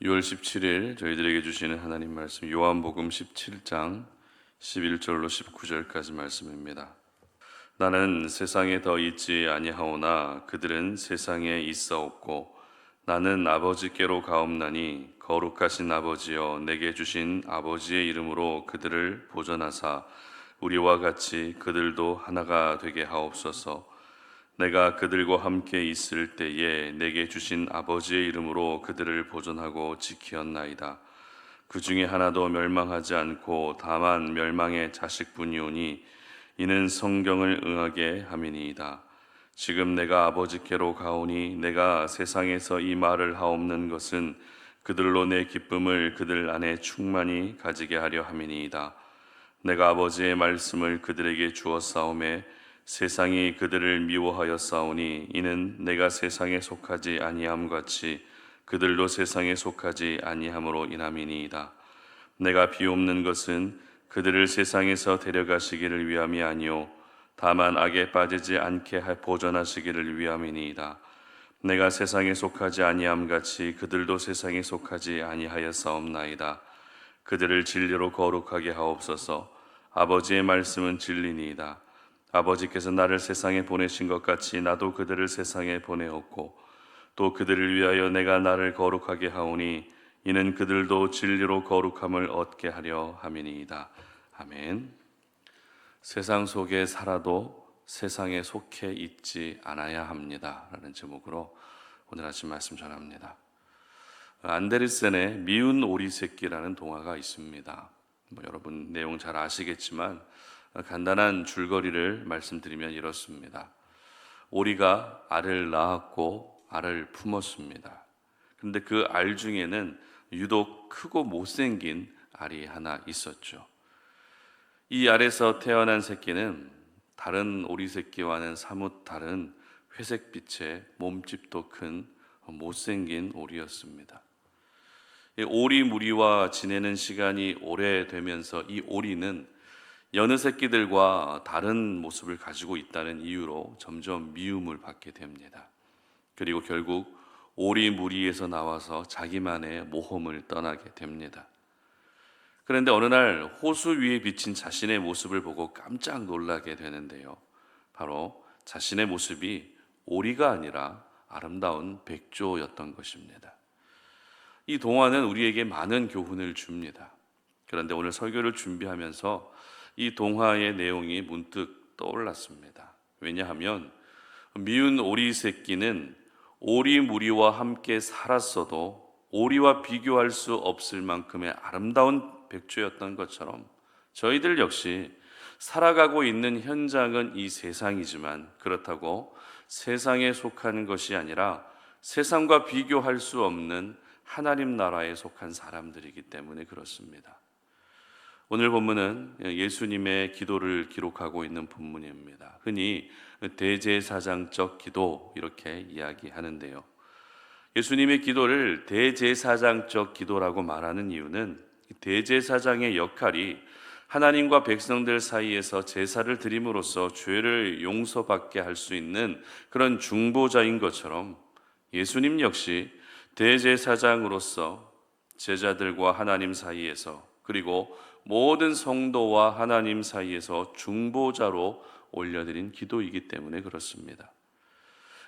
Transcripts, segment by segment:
6월 17일 저희들에게 주시는 하나님 말씀 요한복음 17장 11절로 19절까지 말씀입니다. 나는 세상에 더 있지 아니하오나 그들은 세상에 있사옵고 나는 아버지께로 가옵나니 거룩하신 아버지여 내게 주신 아버지의 이름으로 그들을 보존하사 우리와 같이 그들도 하나가 되게 하옵소서. 내가 그들과 함께 있을 때에 내게 주신 아버지의 이름으로 그들을 보존하고 지키었나이다. 그 중에 하나도 멸망하지 않고 다만 멸망의 자식뿐이오니 이는 성경을 응하게 함이니이다. 지금 내가 아버지께로 가오니 내가 세상에서 이 말을 하옵는 것은 그들로 내 기쁨을 그들 안에 충만히 가지게 하려 함이니이다. 내가 아버지의 말씀을 그들에게 주었사오매 세상이 그들을 미워하였사오니 이는 내가 세상에 속하지 아니함 같이 그들도 세상에 속하지 아니함으로 인함이니이다. 내가 비옵는 것은 그들을 세상에서 데려가시기를 위함이 아니요 다만 악에 빠지지 않게 보존하시기를 위함이니이다. 내가 세상에 속하지 아니함 같이 그들도 세상에 속하지 아니하였사옵나이다. 그들을 진리로 거룩하게 하옵소서. 아버지의 말씀은 진리니이다. 아버지께서 나를 세상에 보내신 것 같이 나도 그들을 세상에 보내었고 또 그들을 위하여 내가 나를 거룩하게 하오니 이는 그들도 진리로 거룩함을 얻게 하려 함이니이다. 아멘. 세상 속에 살아도 세상에 속해 있지 않아야 합니다 라는 제목으로 오늘 아침 말씀 전합니다. 안데르센의 미운 오리 새끼라는 동화가 있습니다. 여러분 내용 잘 아시겠지만 간단한 줄거리를 말씀드리면 이렇습니다. 오리가 알을 낳았고 알을 품었습니다. 그런데 그 알 중에는 유독 크고 못생긴 알이 하나 있었죠. 이 알에서 태어난 새끼는 다른 오리 새끼와는 사뭇 다른 회색빛의 몸집도 큰 못생긴 오리였습니다. 오리 무리와 지내는 시간이 오래되면서 이 오리는 여느 새끼들과 다른 모습을 가지고 있다는 이유로 점점 미움을 받게 됩니다. 그리고 결국 오리 무리에서 나와서 자기만의 모험을 떠나게 됩니다. 그런데 어느 날 호수 위에 비친 자신의 모습을 보고 깜짝 놀라게 되는데요. 바로 자신의 모습이 오리가 아니라 아름다운 백조였던 것입니다. 이 동화는 우리에게 많은 교훈을 줍니다. 그런데 오늘 설교를 준비하면서 이 동화의 내용이 문득 떠올랐습니다. 왜냐하면 미운 오리 새끼는 오리 무리와 함께 살았어도 오리와 비교할 수 없을 만큼의 아름다운 백조였던 것처럼 저희들 역시 살아가고 있는 현장은 이 세상이지만 그렇다고 세상에 속한 것이 아니라 세상과 비교할 수 없는 하나님 나라에 속한 사람들이기 때문에 그렇습니다. 오늘 본문은 예수님의 기도를 기록하고 있는 본문입니다. 흔히 대제사장적 기도 이렇게 이야기하는데요. 예수님의 기도를 대제사장적 기도라고 말하는 이유는 대제사장의 역할이 하나님과 백성들 사이에서 제사를 드림으로써 죄를 용서받게 할 수 있는 그런 중보자인 것처럼 예수님 역시 대제사장으로서 제자들과 하나님 사이에서 그리고 모든 성도와 하나님 사이에서 중보자로 올려드린 기도이기 때문에 그렇습니다.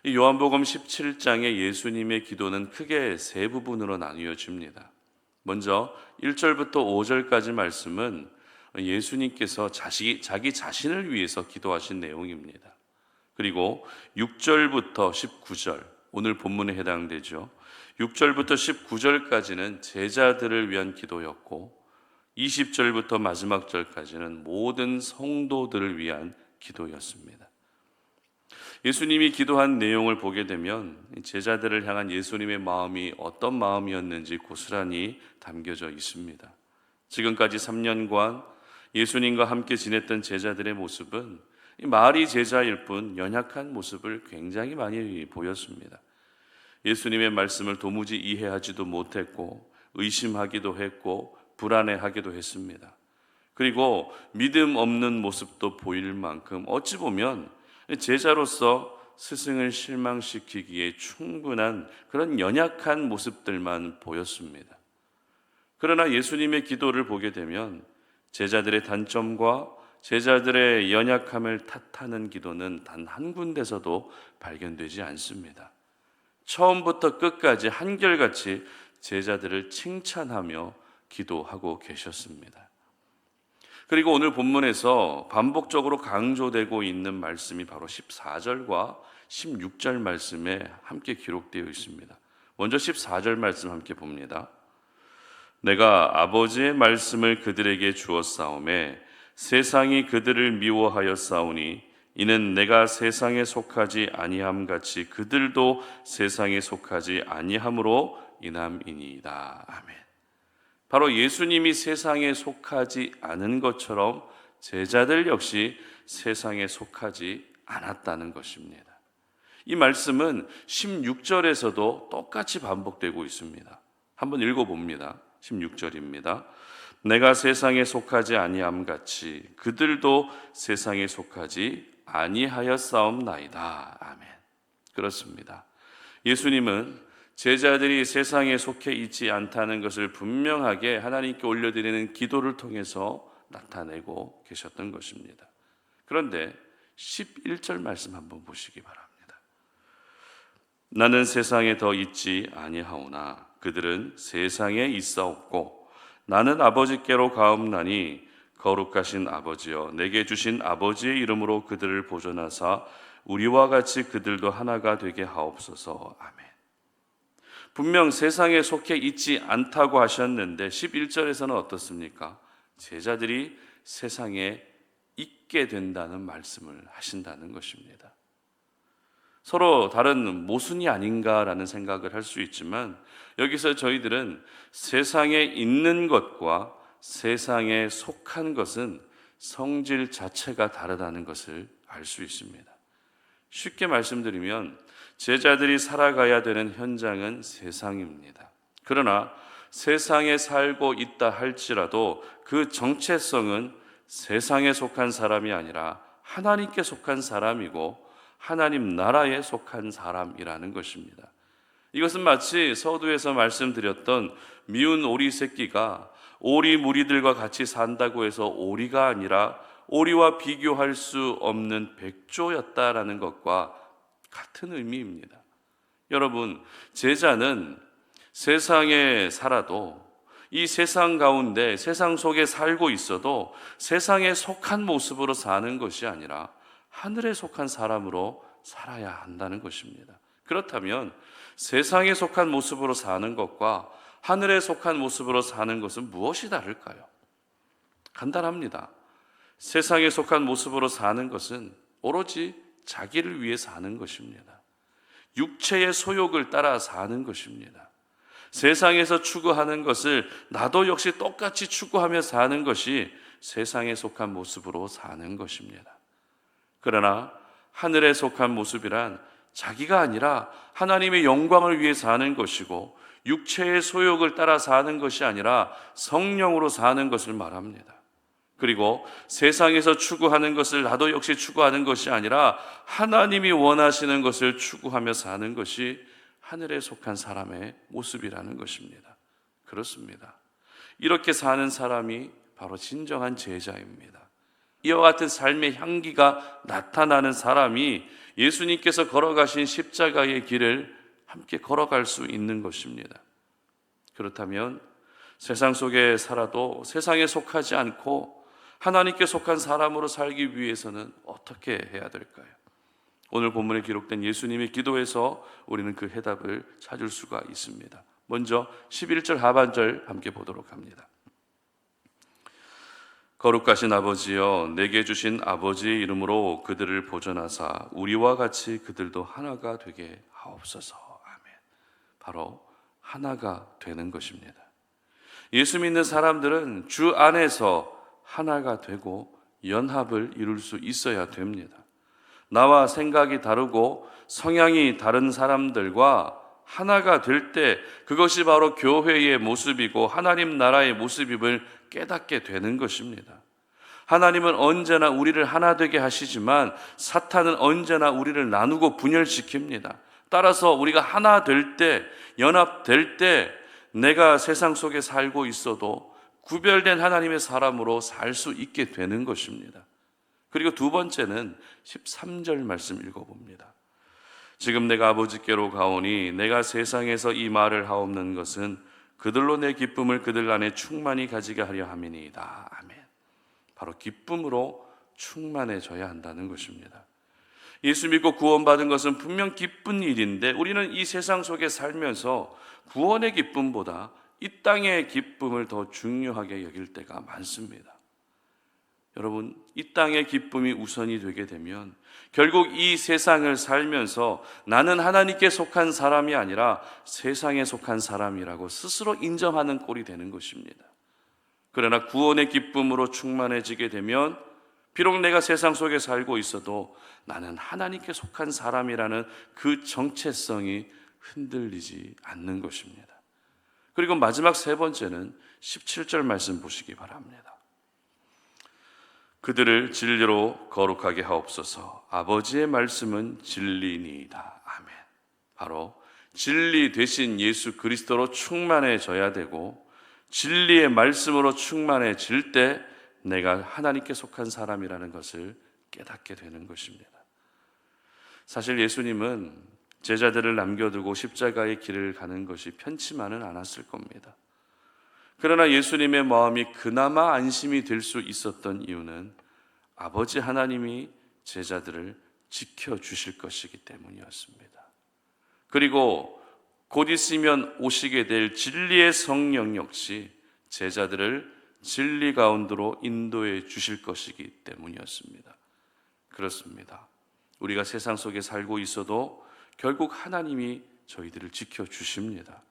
이 요한복음 17장의 예수님의 기도는 크게 세 부분으로 나뉘어집니다. 먼저 1절부터 5절까지 말씀은 예수님께서 자기 자신을 위해서 기도하신 내용입니다. 그리고 6절부터 19절, 오늘 본문에 해당되죠. 6절부터 19절까지는 제자들을 위한 기도였고 20절부터 마지막 절까지는 모든 성도들을 위한 기도였습니다. 예수님이 기도한 내용을 보게 되면 제자들을 향한 예수님의 마음이 어떤 마음이었는지 고스란히 담겨져 있습니다. 지금까지 3년간 예수님과 함께 지냈던 제자들의 모습은 말이 제자일 뿐 연약한 모습을 굉장히 많이 보였습니다. 예수님의 말씀을 도무지 이해하지도 못했고 의심하기도 했고 불안해하기도 했습니다. 그리고 믿음 없는 모습도 보일 만큼 어찌 보면 제자로서 스승을 실망시키기에 충분한 그런 연약한 모습들만 보였습니다. 그러나 예수님의 기도를 보게 되면 제자들의 단점과 제자들의 연약함을 탓하는 기도는 단 한 군데서도 발견되지 않습니다. 처음부터 끝까지 한결같이 제자들을 칭찬하며 기도하고 계셨습니다. 그리고 오늘 본문에서 반복적으로 강조되고 있는 말씀이 바로 14절과 16절 말씀에 함께 기록되어 있습니다. 먼저 14절 말씀 함께 봅니다. 내가 아버지의 말씀을 그들에게 주었사오매 세상이 그들을 미워하였사오니 이는 내가 세상에 속하지 아니함 같이 그들도 세상에 속하지 아니함으로 인함이니이다. 아멘. 바로 예수님이 세상에 속하지 않은 것처럼 제자들 역시 세상에 속하지 않았다는 것입니다. 이 말씀은 16절에서도 똑같이 반복되고 있습니다. 한번 읽어봅니다. 16절입니다. 내가 세상에 속하지 아니함 같이 그들도 세상에 속하지 아니하였사옵나이다. 아멘. 그렇습니다. 예수님은 제자들이 세상에 속해 있지 않다는 것을 분명하게 하나님께 올려드리는 기도를 통해서 나타내고 계셨던 것입니다. 그런데 11절 말씀 한번 보시기 바랍니다. 나는 세상에 더 있지 아니하오나 그들은 세상에 있사옵고 나는 아버지께로 가옵나니 거룩하신 아버지여 내게 주신 아버지의 이름으로 그들을 보존하사 우리와 같이 그들도 하나가 되게 하옵소서. 아멘. 분명 세상에 속해 있지 않다고 하셨는데 11절에서는 어떻습니까? 제자들이 세상에 있게 된다는 말씀을 하신다는 것입니다. 서로 다른 모순이 아닌가라는 생각을 할 수 있지만 여기서 저희들은 세상에 있는 것과 세상에 속한 것은 성질 자체가 다르다는 것을 알 수 있습니다. 쉽게 말씀드리면 제자들이 살아가야 되는 현장은 세상입니다. 그러나 세상에 살고 있다 할지라도 그 정체성은 세상에 속한 사람이 아니라 하나님께 속한 사람이고 하나님 나라에 속한 사람이라는 것입니다. 이것은 마치 서두에서 말씀드렸던 미운 오리 새끼가 오리 무리들과 같이 산다고 해서 오리가 아니라 오리와 비교할 수 없는 백조였다라는 것과 같은 의미입니다. 여러분, 제자는 세상에 살아도 이 세상 가운데 세상 속에 살고 있어도 세상에 속한 모습으로 사는 것이 아니라 하늘에 속한 사람으로 살아야 한다는 것입니다. 그렇다면 세상에 속한 모습으로 사는 것과 하늘에 속한 모습으로 사는 것은 무엇이 다를까요? 간단합니다. 세상에 속한 모습으로 사는 것은 오로지 자기를 위해 사는 것입니다. 육체의 소욕을 따라 사는 것입니다. 세상에서 추구하는 것을 나도 역시 똑같이 추구하며 사는 것이 세상에 속한 모습으로 사는 것입니다. 그러나 하늘에 속한 모습이란 자기가 아니라 하나님의 영광을 위해 사는 것이고 육체의 소욕을 따라 사는 것이 아니라 성령으로 사는 것을 말합니다. 그리고 세상에서 추구하는 것을 나도 역시 추구하는 것이 아니라 하나님이 원하시는 것을 추구하며 사는 것이 하늘에 속한 사람의 모습이라는 것입니다. 그렇습니다. 이렇게 사는 사람이 바로 진정한 제자입니다. 이와 같은 삶의 향기가 나타나는 사람이 예수님께서 걸어가신 십자가의 길을 함께 걸어갈 수 있는 것입니다. 그렇다면 세상 속에 살아도 세상에 속하지 않고 하나님께 속한 사람으로 살기 위해서는 어떻게 해야 될까요? 오늘 본문에 기록된 예수님의 기도에서 우리는 그 해답을 찾을 수가 있습니다. 먼저 11절 하반절 함께 보도록 합니다. 거룩하신 아버지여 내게 주신 아버지의 이름으로 그들을 보존하사 우리와 같이 그들도 하나가 되게 하옵소서. 아멘. 바로 하나가 되는 것입니다. 예수 믿는 사람들은 주 안에서 하나가 되고 연합을 이룰 수 있어야 됩니다. 나와 생각이 다르고 성향이 다른 사람들과 하나가 될 때 그것이 바로 교회의 모습이고 하나님 나라의 모습임을 깨닫게 되는 것입니다. 하나님은 언제나 우리를 하나 되게 하시지만 사탄은 언제나 우리를 나누고 분열시킵니다. 따라서 우리가 하나 될 때, 연합될 때 내가 세상 속에 살고 있어도 구별된 하나님의 사람으로 살 수 있게 되는 것입니다. 그리고 두 번째는 13절 말씀 읽어봅니다. 지금 내가 아버지께로 가오니 내가 세상에서 이 말을 하옵는 것은 그들로 내 기쁨을 그들 안에 충만히 가지게 하려 함이니이다. 아멘. 바로 기쁨으로 충만해져야 한다는 것입니다. 예수 믿고 구원받은 것은 분명 기쁜 일인데 우리는 이 세상 속에 살면서 구원의 기쁨보다 이 땅의 기쁨을 더 중요하게 여길 때가 많습니다. 여러분, 이 땅의 기쁨이 우선이 되게 되면 결국 이 세상을 살면서 나는 하나님께 속한 사람이 아니라 세상에 속한 사람이라고 스스로 인정하는 꼴이 되는 것입니다. 그러나 구원의 기쁨으로 충만해지게 되면 비록 내가 세상 속에 살고 있어도 나는 하나님께 속한 사람이라는 그 정체성이 흔들리지 않는 것입니다. 그리고 마지막 세 번째는 17절 말씀 보시기 바랍니다. 그들을 진리로 거룩하게 하옵소서. 아버지의 말씀은 진리니이다. 아멘. 바로 진리 되신 예수 그리스도로 충만해져야 되고 진리의 말씀으로 충만해질 때 내가 하나님께 속한 사람이라는 것을 깨닫게 되는 것입니다. 사실 예수님은 제자들을 남겨두고 십자가의 길을 가는 것이 편치만은 않았을 겁니다. 그러나 예수님의 마음이 그나마 안심이 될 수 있었던 이유는 아버지 하나님이 제자들을 지켜주실 것이기 때문이었습니다. 그리고 곧 있으면 오시게 될 진리의 성령 역시 제자들을 진리 가운데로 인도해 주실 것이기 때문이었습니다. 그렇습니다. 우리가 세상 속에 살고 있어도 결국 하나님이 저희들을 지켜주십니다.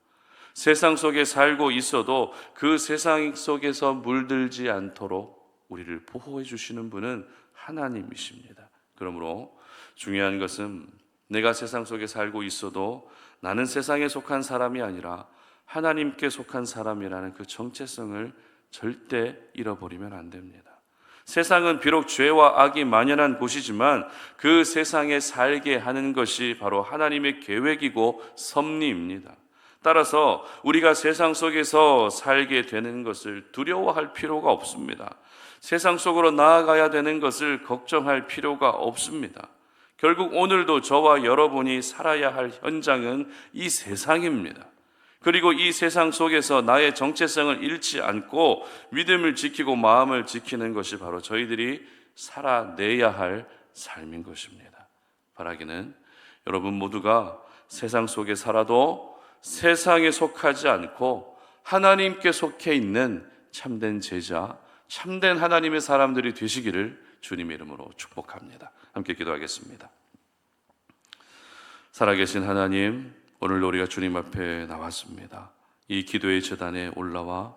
세상 속에 살고 있어도 그 세상 속에서 물들지 않도록 우리를 보호해 주시는 분은 하나님이십니다. 그러므로 중요한 것은 내가 세상 속에 살고 있어도 나는 세상에 속한 사람이 아니라 하나님께 속한 사람이라는 그 정체성을 절대 잃어버리면 안 됩니다. 세상은 비록 죄와 악이 만연한 곳이지만 그 세상에 살게 하는 것이 바로 하나님의 계획이고 섭리입니다. 따라서 우리가 세상 속에서 살게 되는 것을 두려워할 필요가 없습니다. 세상 속으로 나아가야 되는 것을 걱정할 필요가 없습니다. 결국 오늘도 저와 여러분이 살아야 할 현장은 이 세상입니다. 그리고 이 세상 속에서 나의 정체성을 잃지 않고 믿음을 지키고 마음을 지키는 것이 바로 저희들이 살아내야 할 삶인 것입니다. 바라기는 여러분 모두가 세상 속에 살아도 세상에 속하지 않고 하나님께 속해 있는 참된 제자, 참된 하나님의 사람들이 되시기를 주님의 이름으로 축복합니다. 함께 기도하겠습니다. 살아계신 하나님, 오늘도 우리가 주님 앞에 나왔습니다. 이 기도의 제단에 올라와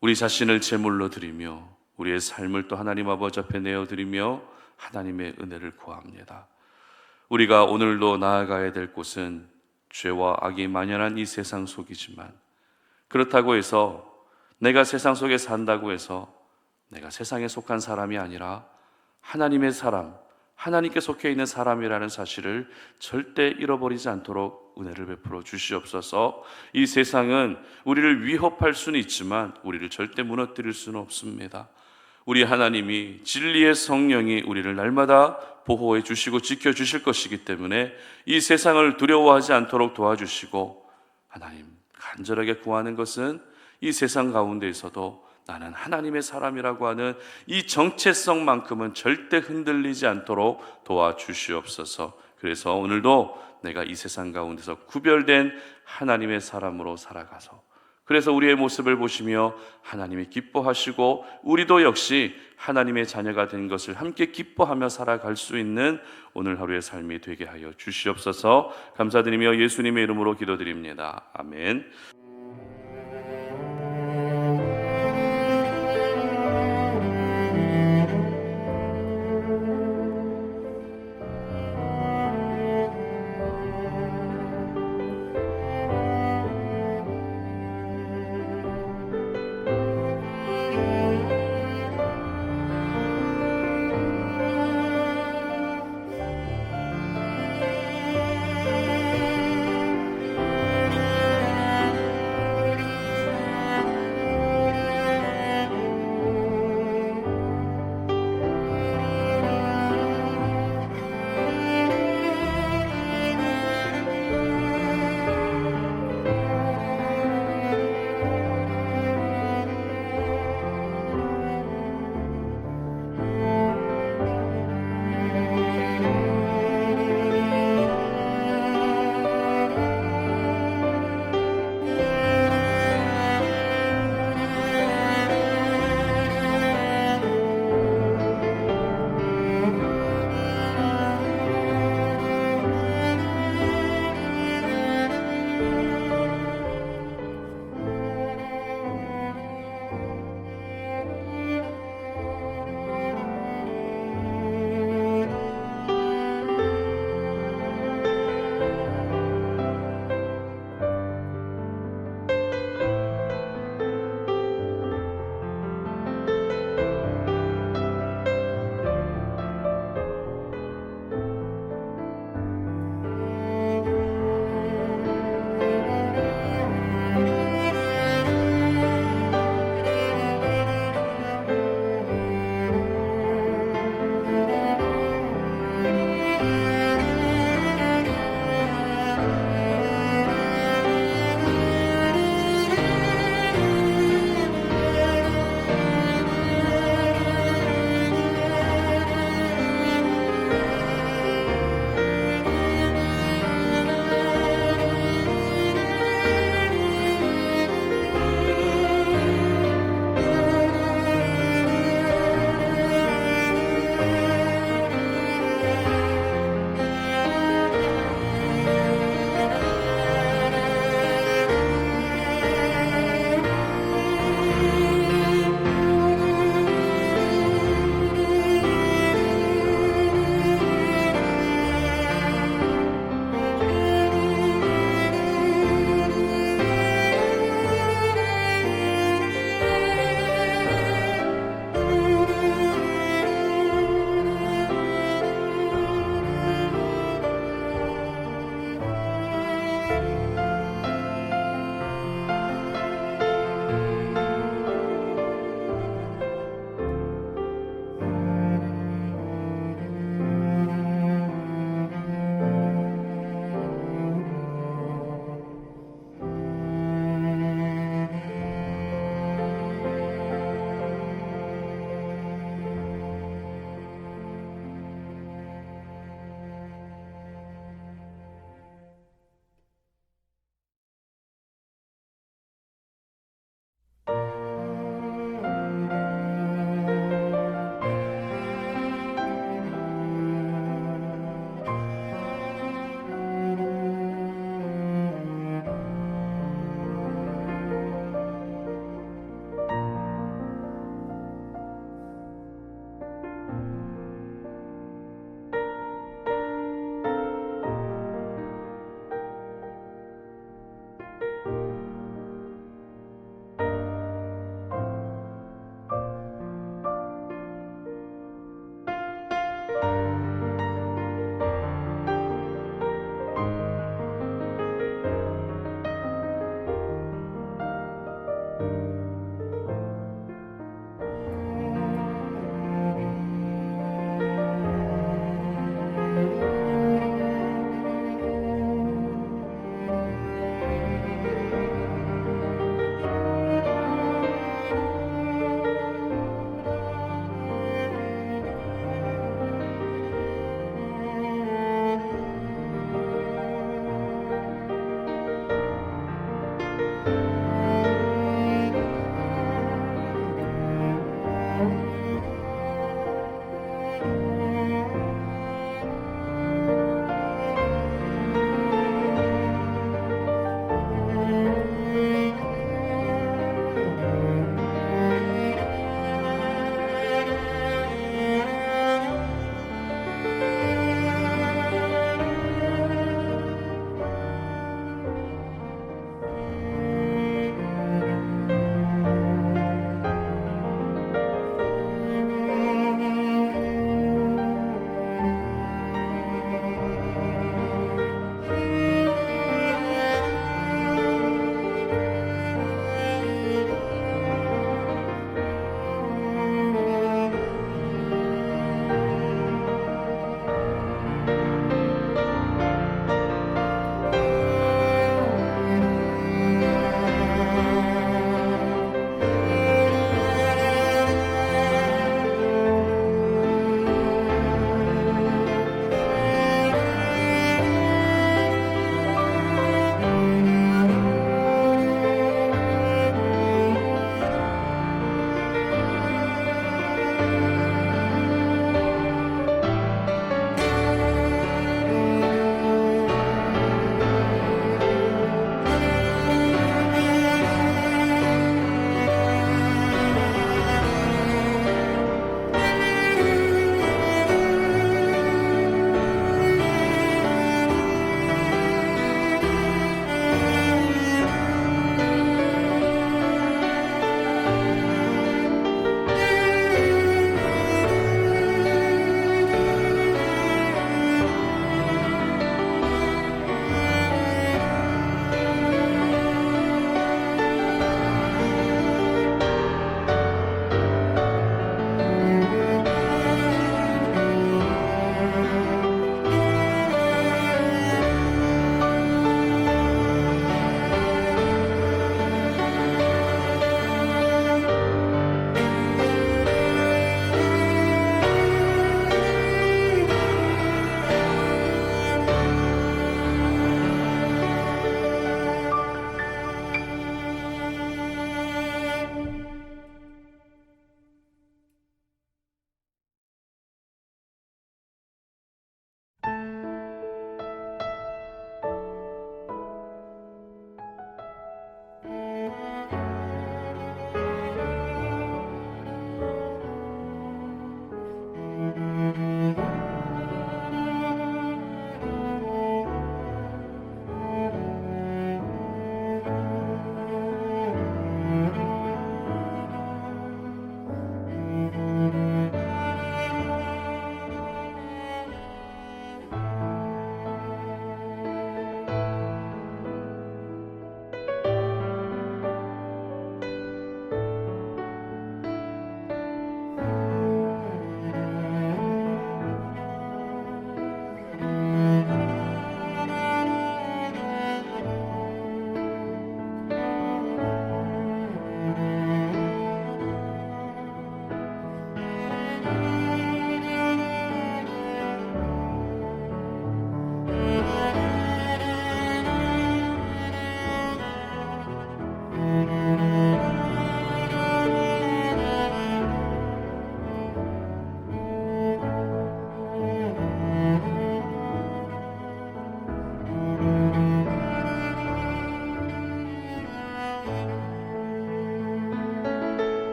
우리 자신을 제물로 드리며 우리의 삶을 또 하나님 아버지 앞에 내어드리며 하나님의 은혜를 구합니다. 우리가 오늘도 나아가야 될 곳은 죄와 악이 만연한 이 세상 속이지만 그렇다고 해서 내가 세상 속에 산다고 해서 내가 세상에 속한 사람이 아니라 하나님의 사람, 하나님께 속해 있는 사람이라는 사실을 절대 잃어버리지 않도록 은혜를 베풀어 주시옵소서. 이 세상은 우리를 위협할 수는 있지만 우리를 절대 무너뜨릴 수는 없습니다. 우리 하나님이 진리의 성령이 우리를 날마다 보호해 주시고 지켜주실 것이기 때문에 이 세상을 두려워하지 않도록 도와주시고, 하나님 간절하게 구하는 것은 이 세상 가운데에서도 나는 하나님의 사람이라고 하는 이 정체성만큼은 절대 흔들리지 않도록 도와주시옵소서. 그래서 오늘도 내가 이 세상 가운데서 구별된 하나님의 사람으로 살아가서, 그래서 우리의 모습을 보시며 하나님이 기뻐하시고 우리도 역시 하나님의 자녀가 된 것을 함께 기뻐하며 살아갈 수 있는 오늘 하루의 삶이 되게 하여 주시옵소서. 감사드리며 예수님의 이름으로 기도드립니다. 아멘.